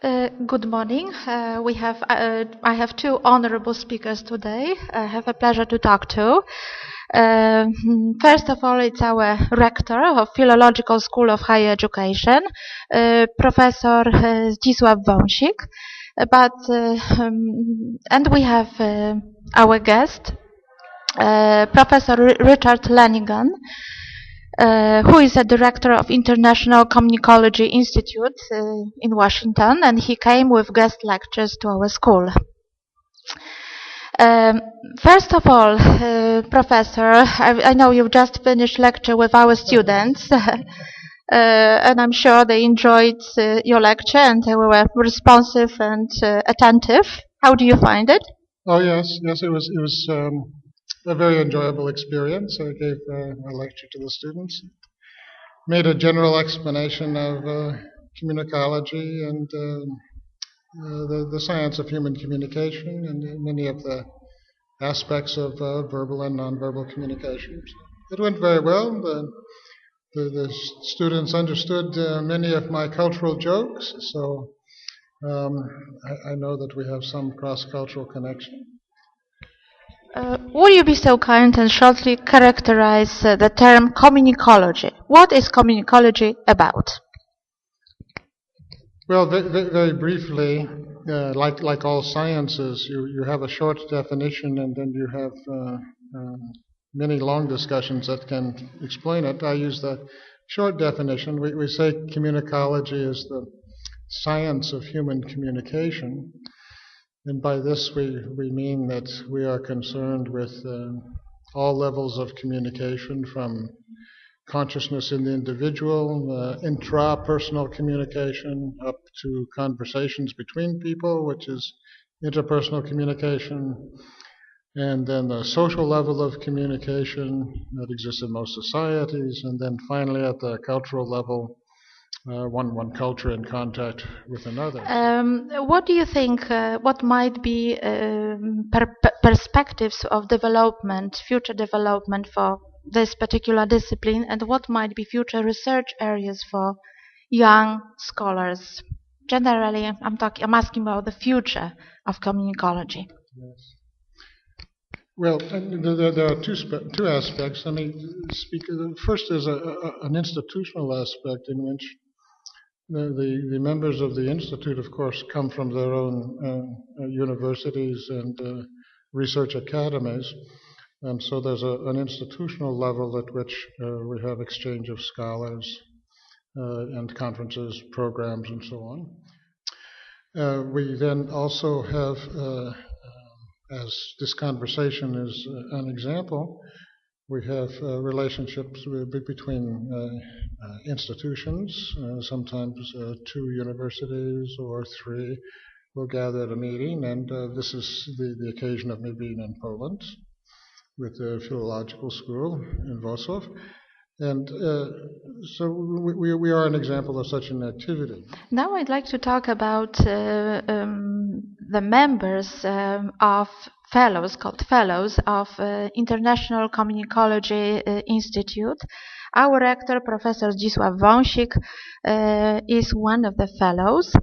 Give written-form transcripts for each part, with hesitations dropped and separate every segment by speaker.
Speaker 1: Good morning. I have two honorable speakers today. I have a pleasure to talk to. First of all, it's our rector of Philological School of Higher Education, Professor Zdzisław Wąsik. And we have our guest, Professor Richard Lanigan, who is a director of International Komunikologia Institute in Washington, and he came with guest lectures to our school. First of all, Professor, I know you've just finished lecture with our students, and I'm sure they enjoyed your lecture and they were responsive and attentive. How do you find it?
Speaker 2: Oh yes, it was a very enjoyable experience. I gave a lecture to the students, made a general explanation of communicology and the science of human communication and many of the aspects of verbal and nonverbal communication. It went very well. The students understood many of my cultural jokes, so I know that we have some cross-cultural connection.
Speaker 1: Would you be so kind and shortly characterize the term Komunikologia? What is Komunikology about?
Speaker 2: Well, very briefly, like all sciences, you have a short definition and then you have many long discussions that can explain it. I use the short definition. We say communicology is the science of human communication. And by this we mean that we are concerned with all levels of communication, from consciousness in the individual, intrapersonal communication, up to conversations between people, which is interpersonal communication, and then the social level of communication that exists in most societies, and then finally at the cultural level, one culture in contact with another.
Speaker 1: What do you think, what might be perspectives of development, future development for this particular discipline, and what might be future research areas for young scholars? Generally, I'm asking about the future of communicology.
Speaker 2: Yes. Well, there are two aspects. Let me speak. First is an institutional aspect in which the members of the Institute, of course, come from their own universities and research academies. And so there's an institutional level at which we have exchange of scholars and conferences, programs, and so on. We then also have, as this conversation is an example, we have relationships between institutions. Sometimes two universities or three will gather at a meeting, and this is the occasion of me being in Poland with the Philological School in Wrocław. And so we are an example of such an activity.
Speaker 1: Now I'd like to talk about the members of fellows, called fellows, of International Komunikologi Institute. Our rector, Professor Zdzisław Wąsik, is one of the fellows.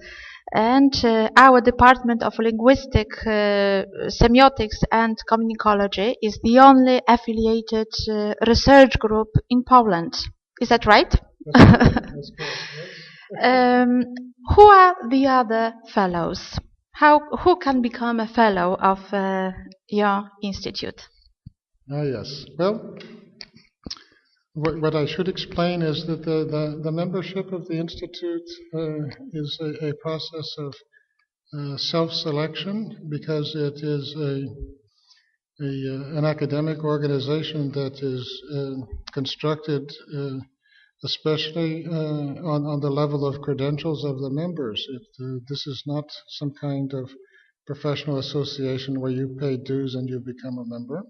Speaker 1: And our Department of Linguistic, Semiotics and Komunikology is the only affiliated research group in Poland. Is that right?
Speaker 2: That's correct.
Speaker 1: Who are the other fellows? Who can become a fellow of your institute?
Speaker 2: Yes. Well, what I should explain is that the membership of the Institute is a process of self-selection, because it is an academic organization that is constructed especially on the level of credentials of the members. This is not some kind of professional association where you pay dues and you become a member.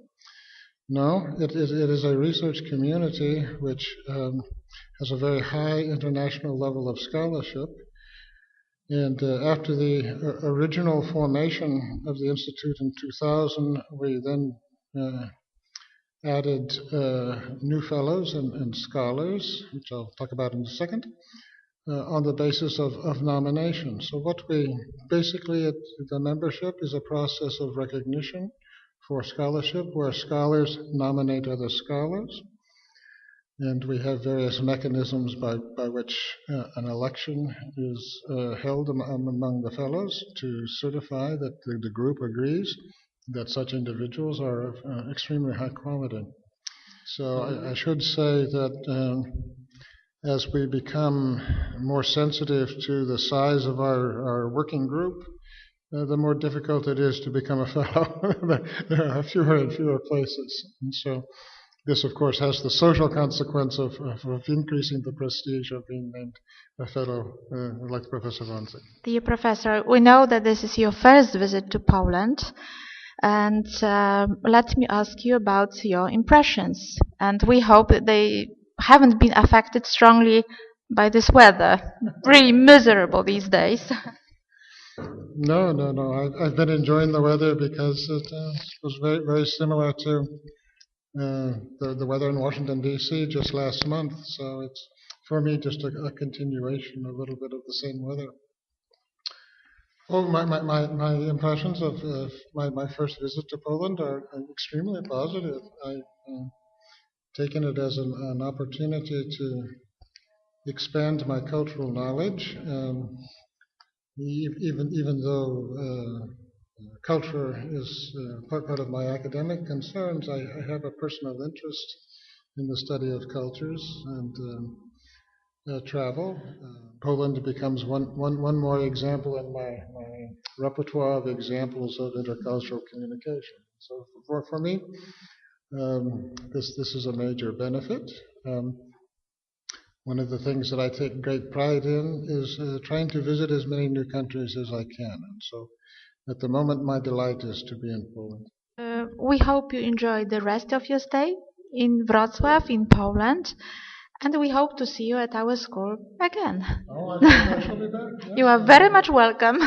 Speaker 2: No, it is a research community which has a very high international level of scholarship. And after the original formation of the Institute in 2000, we then added new fellows and scholars, which I'll talk about in a second. on the basis of nomination. So what we basically, the membership is a process of recognition for scholarship where scholars nominate other scholars. And we have various mechanisms by which an election is held among the fellows to certify that the group agrees that such individuals are of extremely high quality. So I should say that as we become more sensitive to the size of our working group, the more difficult it is to become a fellow. There are fewer and fewer places. And so this, of course, has the social consequence of increasing the prestige of being named a fellow like Professor Wąsik.
Speaker 1: Dear Professor, we know that this is your first visit to Poland, and let me ask you about your impressions. And we hope that they haven't been affected strongly by this weather. Really miserable these days.
Speaker 2: No. I've been enjoying the weather because it was very, very similar to the weather in Washington, D.C. just last month. So it's, for me, just a continuation, a little bit of the same weather. Oh, my impressions of my first visit to Poland are extremely positive. I've taken it as an opportunity to expand my cultural knowledge. Even though culture is part of my academic concerns, I have a personal interest in the study of cultures and travel. Poland becomes one more example in my repertoire of examples of intercultural communication. So for me, this is a major benefit. One of the things that I take great pride in is trying to visit as many new countries as I can. And so at the moment, my delight is to be in Poland.
Speaker 1: We hope you enjoy the rest of your stay in Wrocław, in Poland, and we hope to see you at our school again.
Speaker 2: Oh, I shall be back. Yes.
Speaker 1: You are very much welcome.